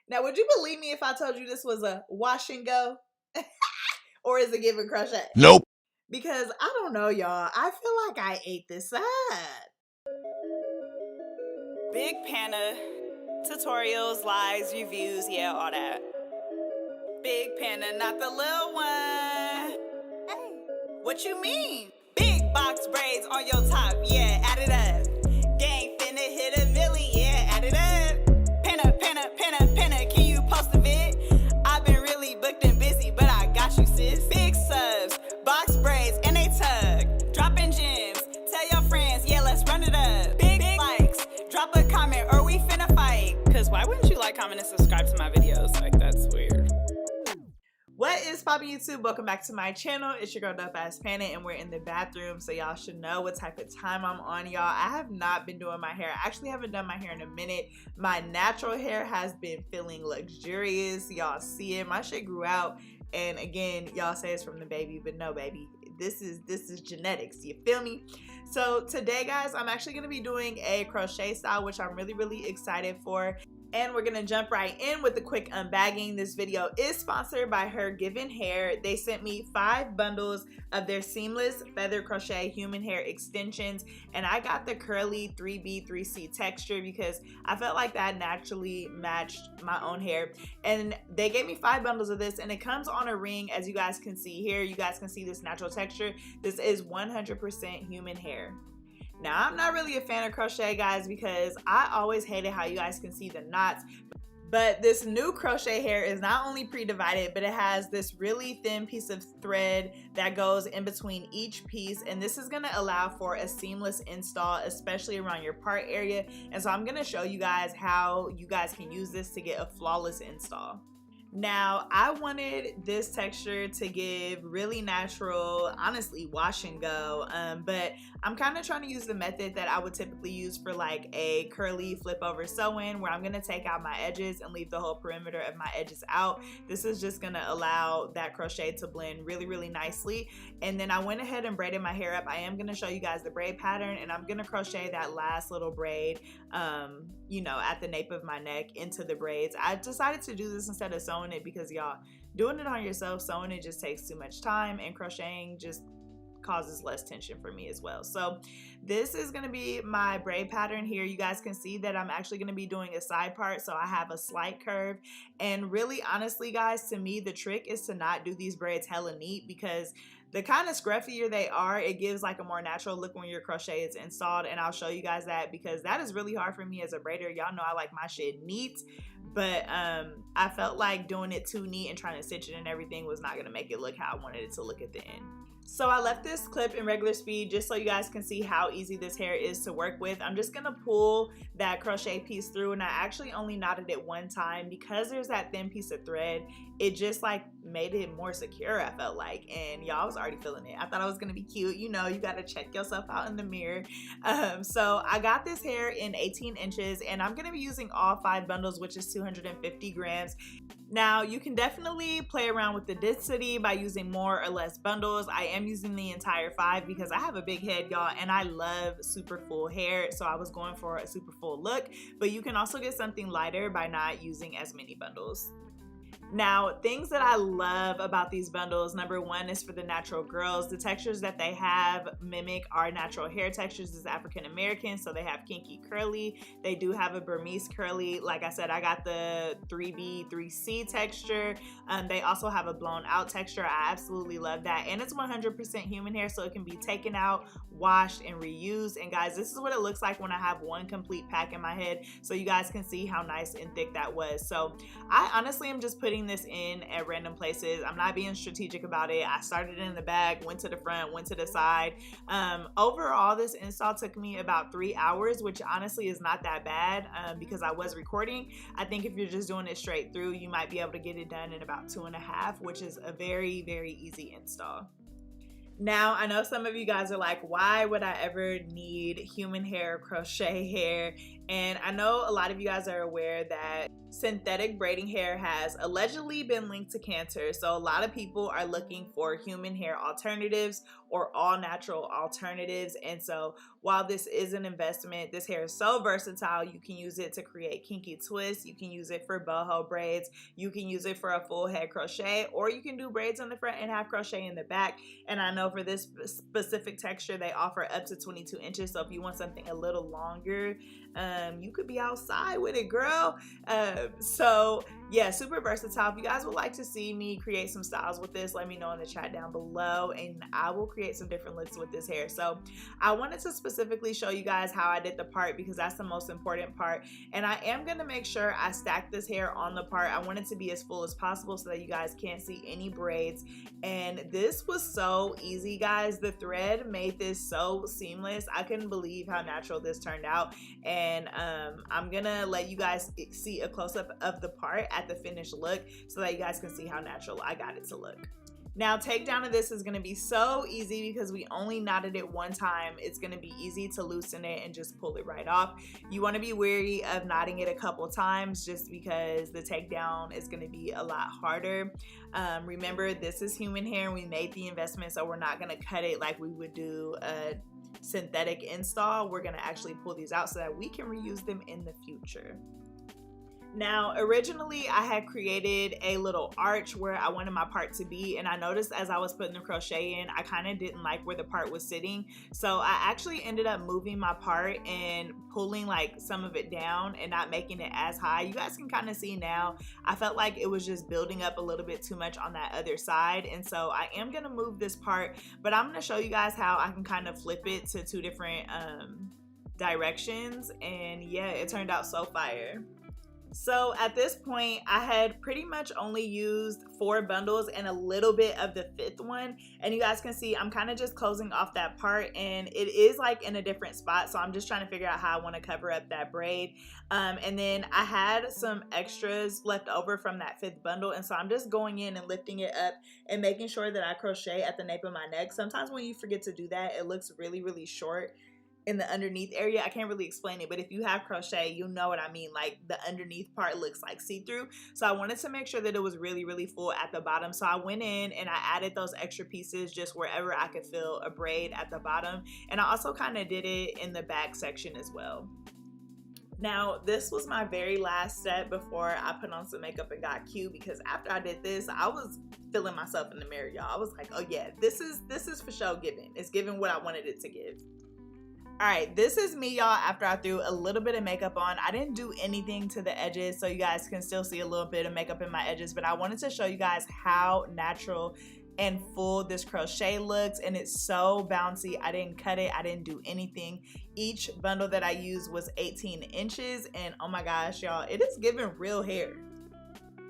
Now, would you believe me if I told you this was a wash and go? Or is it giving crochet? Nope. Because I don't know, y'all. I feel like I ate this side. Big Panda, tutorials, lives, reviews, yeah, all that. Big Panda, not the little one. Hey, what you mean? Big box braids on your top, yeah, add it up. Gang finna hit a milli, yeah, add it up. Panda, Panda, Panda, Panda, can you post a vid? I've been really booked and busy, but I got you, sis. Big subs, box braids, and they tug. Dropping gems, tell your friends, yeah, let's run it up. Big likes, drop a comment or we finna fight. Cause why wouldn't you like, comment, and subscribe to my videos? Like, that's weird. What is poppin' YouTube? Welcome back to my channel. It's your girl Dope Ass Panda and we're in the bathroom, so y'all should know what type of time I'm on, y'all. I have not been doing my hair. I actually haven't done my hair in a minute. My natural hair has been feeling luxurious. Y'all see it. My shit grew out, and again, y'all say it's from the baby, but no, baby. This is genetics, you feel me? So today, guys, I'm actually gonna be doing a crochet style, which I'm really excited for. And we're gonna jump right in with a quick unbagging. This video is sponsored by HerGivenHair. They sent me 5 bundles of their seamless feather crochet human hair extensions, and I got the curly 3B 3C texture because I felt like that naturally matched my own hair. And they gave me 5 bundles of this, and it comes on a ring, as you guys can see here. You guys can see this natural texture. This is 100% human hair. Now, I'm not really a fan of crochet, guys, because I always hated how you guys can see the knots. But this new crochet hair is not only pre-divided, but it has this really thin piece of thread that goes in between each piece. And this is gonna allow for a seamless install, especially around your part area. And so I'm gonna show you guys how you guys can use this to get a flawless install. Now, I wanted this texture to give really natural, honestly, wash and go, but I'm kind of trying to use the method that I would typically use for like a curly flip over sew-in, where I'm going to take out my edges and leave the whole perimeter of my edges out. This is just going to allow that crochet to blend really nicely. And then I went ahead and braided my hair up. I am going to show you guys the braid pattern, and I'm going to crochet that last little braid, you know, at the nape of my neck into the braids. I decided to do this instead of sewing it because, y'all, doing it on yourself, sewing it just takes too much time, and crocheting just causes less tension for me as well. So this is going to be my braid pattern here. You guys can see that I'm actually going to be doing a side part, so I have a slight curve. And really, honestly, guys, to me, the trick is to not do these braids hella neat, because the kind of scruffier they are, it gives like a more natural look when your crochet is installed. And I'll show you guys that, because that is really hard for me as a braider. Y'all know I like my shit neat, but I felt like doing it too neat and trying to stitch it and everything was not going to make it look how I wanted it to look at the end. So I left this clip in regular speed just so you guys can see how easy this hair is to work with. I'm just going to pull that crochet piece through, and I actually only knotted it one time because there's that thin piece of thread. It just like made it more secure, I felt like, and y'all was already feeling it. I thought I was going to be cute. You know, you got to check yourself out in the mirror. So I got this hair in 18 inches, and I'm going to be using all 5 bundles, which is 250 grams. Now, you can definitely play around with the density by using more or less bundles. I am using the entire 5 because I have a big head, y'all, and I love super full hair, so I was going for a super full look. But you can also get something lighter by not using as many bundles. Now, things that I love about these bundles, number one is for the natural girls. The textures that they have mimic our natural hair textures as African American. So they have kinky curly. They do have a Burmese curly. Like I said, I got the 3B 3C texture. They also have a blown out texture. I absolutely love that. And it's 100% human hair, so it can be taken out, washed, and reused. And guys, this is what it looks like when I have one complete pack in my head, so you guys can see how nice and thick that was. So I honestly am just putting this in at random places. I'm not being strategic about it. I started in the back, went to the front, went to the side. Overall, this install took me about 3 hours, which honestly is not that bad because I was recording. I think if you're just doing it straight through, you might be able to get it done in about 2.5, which is a very easy install. Now, I know some of you guys are like, why would I ever need human hair, crochet hair? And I know a lot of you guys are aware that synthetic braiding hair has allegedly been linked to cancer. So a lot of people are looking for human hair alternatives or all natural alternatives. And so while this is an investment, this hair is so versatile. You can use it to create kinky twists. You can use it for boho braids. You can use it for a full head crochet, or you can do braids on the front and have crochet in the back. And I know for this specific texture, they offer up to 22 inches. So if you want something a little longer, you could be outside with it, girl. So yeah, super versatile. If you guys would like to see me create some styles with this, let me know in the chat down below, and I will create some different looks with this hair. So I wanted to specifically show you guys how I did the part, because that's the most important part. And I am going to make sure I stack this hair on the part. I want it to be as full as possible so that you guys can't see any braids. And this was so easy, guys. The thread made this so seamless. I couldn't believe how natural this turned out. And I'm gonna let you guys see a close-up of the part at the finished look so that you guys can see how natural I got it to look. Now, takedown of this is going to be so easy because we only knotted it one time. It's going to be easy to loosen it and just pull it right off. You want to be wary of knotting it a couple times just because the takedown is going to be a lot harder. Remember, this is human hair and we made the investment, so we're not going to cut it like we would do a synthetic install. We're going to actually pull these out so that we can reuse them in the future. Now, originally I had created a little arch where I wanted my part to be, and I noticed as I was putting the crochet in, I kind of didn't like where the part was sitting. So I actually ended up moving my part and pulling like some of it down and not making it as high. You guys can kind of see now, I felt like it was just building up a little bit too much on that other side. And so I am going to move this part, but I'm going to show you guys how I can kind of flip it to two different directions. And yeah, it turned out so fire. So at this point, I had pretty much only used 4 bundles and a little bit of the 5th one. And you guys can see I'm kind of just closing off that part, and it is like in a different spot. So I'm just trying to figure out how I want to cover up that braid. And then I had some extras left over from that 5th bundle. And so I'm just going in and lifting it up and making sure that I crochet at the nape of my neck. Sometimes when you forget to do that, it looks really, really short in the underneath area. I can't really explain it, but if you have crochet, you know what I mean. Like the underneath part looks like see-through. So I wanted to make sure that it was really, really full at the bottom. So I went in and I added those extra pieces just wherever I could feel a braid at the bottom. And I also kind of did it in the back section as well. Now, this was my very last step before I put on some makeup and got cute, because after I did this, I was feeling myself in the mirror, y'all. I was like, oh yeah, this is for sure giving. It's giving what I wanted it to give. Alright, this is me, y'all, after I threw a little bit of makeup on. I didn't do anything to the edges, so you guys can still see a little bit of makeup in my edges, but I wanted to show you guys how natural and full this crochet looks, and it's so bouncy. I didn't cut it, I didn't do anything. Each bundle that I used was 18 inches, and oh my gosh, y'all, it is giving real hair.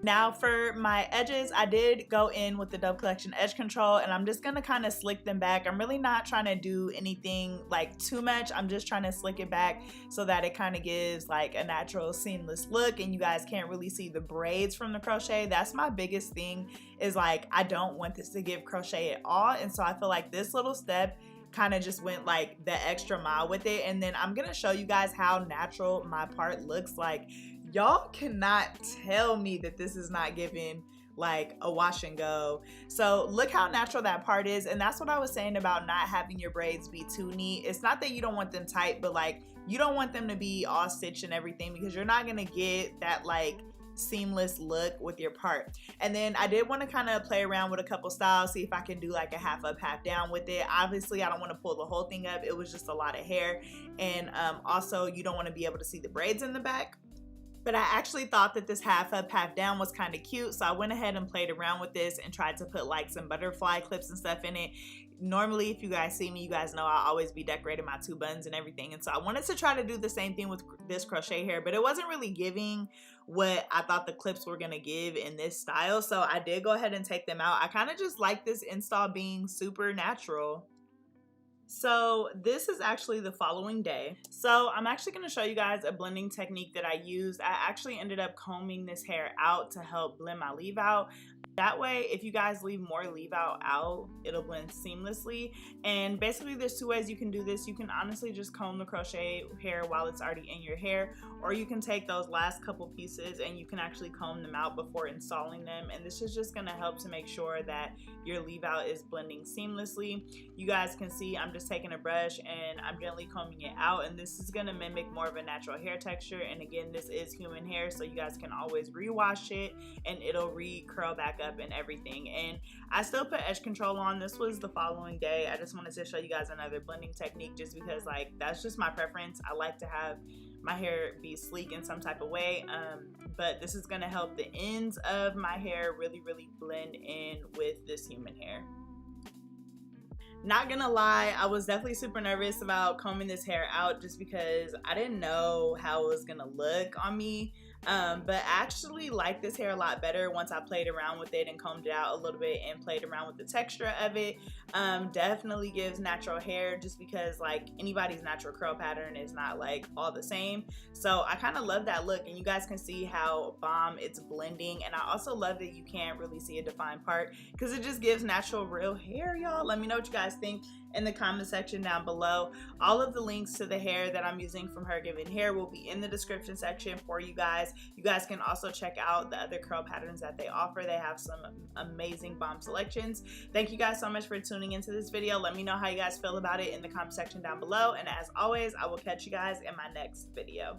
Now for my edges, I did go in with the Dove Collection edge control, and I'm just gonna kind of slick them back. I'm really not trying to do anything like too much. I'm just trying to slick it back so that it kind of gives like a natural seamless look, and you guys can't really see the braids from the crochet. That's my biggest thing, is like I don't want this to give crochet at all. And so I feel like this little step kind of just went like the extra mile with it. And then I'm gonna show you guys how natural my part looks like. Y'all cannot tell me that this is not giving like a wash and go. So look how natural that part is. And that's what I was saying about not having your braids be too neat. It's not that you don't want them tight, but like you don't want them to be all stitched and everything, because you're not gonna get that like seamless look with your part. And then I did want to kind of play around with a couple styles, see if I can do like a half up, half down with it. Obviously I don't want to pull the whole thing up, it was just a lot of hair. And also you don't want to be able to see the braids in the back. But I actually thought that this half up, half down was kind of cute. So I went ahead and played around with this and tried to put like some butterfly clips and stuff in it. Normally, if you guys see me, you guys know I always be decorating my 2 buns and everything. And so I wanted to try to do the same thing with this crochet hair, but it wasn't really giving what I thought the clips were gonna give in this style. So I did go ahead and take them out. I kind of just like this install being super natural. So this is actually the following day. So I'm actually going to show you guys a blending technique that I used. I actually ended up combing this hair out to help blend my leave out. That way, if you guys leave more leave out, it'll blend seamlessly. And basically there's two ways you can do this. You can honestly just comb the crochet hair while it's already in your hair, or you can take those last couple pieces and you can actually comb them out before installing them. And this is just gonna help to make sure that your leave out is blending seamlessly. You guys can see I'm just taking a brush and I'm gently combing it out, and this is gonna mimic more of a natural hair texture. And again, this is human hair, so you guys can always rewash it and it'll re-curl back up and everything. And I still put edge control on. This was the following day. I just wanted to show you guys another blending technique just because like that's just my preference. I like to have my hair be sleek in some type of way, but this is going to help the ends of my hair really blend in with this human hair. Not gonna lie, I was definitely super nervous about combing this hair out just because I didn't know how it was gonna look on me. But I actually like this hair a lot better once I played around with it and combed it out a little bit and played around with the texture of it. Definitely gives natural hair just because like anybody's natural curl pattern is not like all the same. So I kind of love that look, and you guys can see how bomb it's blending. And I also love that you can't really see a defined part because it just gives natural real hair, y'all. Let me know what you guys think in the comment section down below. All of the links to the hair that I'm using from HerGivenHair will be in the description section for you guys. You guys can also check out the other curl patterns that they offer. They have some amazing bomb selections. Thank you guys so much for tuning into this video. Let me know how you guys feel about it in the comment section down below. And as always, I will catch you guys in my next video.